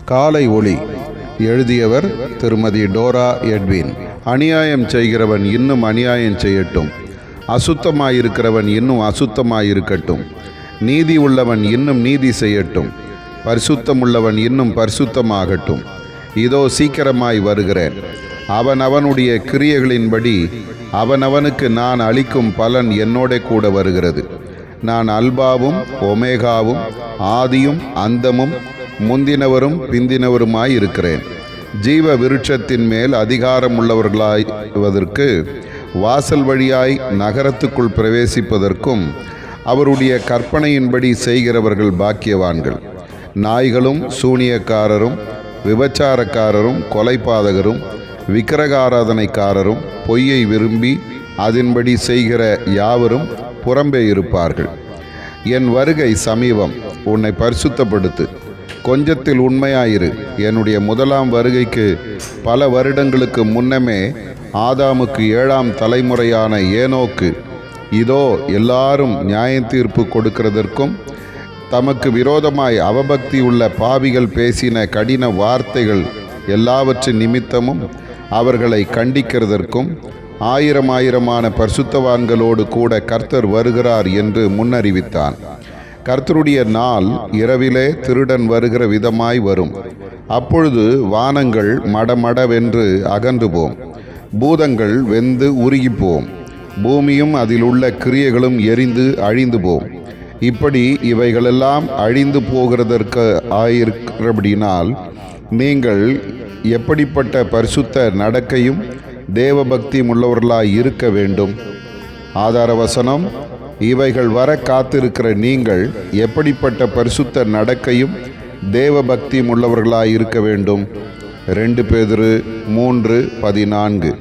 காலை ஒளி. எழுதியவர் திருமதி டோரா எட்வின். அநியாயம் செய்கிறவன் இன்னும் அநியாயம் செய்யட்டும், அசுத்தமாயிருக்கிறவன் இன்னும் அசுத்தமாயிருக்கட்டும், நீதி உள்ளவன் இன்னும் நீதி செய்யட்டும், பரிசுத்தமுள்ளவன் இன்னும் பரிசுத்தமாகட்டும். இதோ சீக்கிரமாய் வருகிறேன். அவனவனுடைய கிரியைகளின்படி அவனவனுக்கு நான் அளிக்கும் பலன் என்னோட கூட வருகிறது. நான் அல்பாவும் ஒமேகாவும் ஆதியும் அந்தமும் முந்தினவரும் பிந்தினவருமாய் இருக்கிறேன். ஜீவ விருட்சத்தின் மேல் அதிகாரம் உள்ளவர்களாய்வதற்கு வாசல் வழியாய் நகரத்துக்குள் பிரவேசிப்பதற்கும் அவருடைய கற்பனையின்படி செய்கிறவர்கள் பாக்கியவான்கள். நாய்களும் சூனியக்காரரும் விபச்சாரக்காரரும் கொலைபாதகரும் விக்கிரகாராதனைக்காரரும் பொய்யை விரும்பி அதன்படி செய்கிற யாவரும் புறம்பே இருப்பார்கள். என் வருகை சமீபம், உன்னை பரிசுத்தப்படுத்து, கொஞ்சத்தில் உண்மையாயிரு. என்னுடைய முதலாம் வருகைக்கு பல வருடங்களுக்கு முன்னமே ஆதாமுக்கு 7ஆம் தலைமுறையான ஏனோக்கு, இதோ எல்லாரும் நியாயத்தீர்ப்பு கொடுக்கிறதற்கும் தமக்கு விரோதமாய் அவபக்தி உள்ள பாவிகள் பேசின கடின வார்த்தைகள் எல்லாவற்றின் நிமித்தமும் அவர்களை கண்டிக்கிறதற்கும் ஆயிரமான பரிசுத்தவான்களோடு கூட கர்த்தர் வருகிறார் என்று முன்னறிவித்தான். கர்த்தருடைய நாள் இரவிலே திருடன் வருகிற விதமாய் வரும். அப்பொழுது வானங்கள் மடமடவென்று அகன்று போம், பூதங்கள் வெந்து உருகிப்போம், பூமியும் அதில் உள்ள கிரியைகளும் எரிந்து அழிந்து போம். இப்படி இவைகளெல்லாம் அழிந்து போகிறதற்கு ஆயிருக்கிறபடினால் நீங்கள் எப்படிப்பட்ட பரிசுத்த நடக்கையும் தேவபக்தியும் உள்ளவர்களாய் இருக்க வேண்டும். ஆதார வசனம்: இவைகள் வர காத்திருக்கிற நீங்கள் எப்படிப்பட்ட பரிசுத்த நடக்கையும் தேவபக்தியும் உள்ளவர்களாய் இருக்க வேண்டும். 2 பேதுரு 3:14.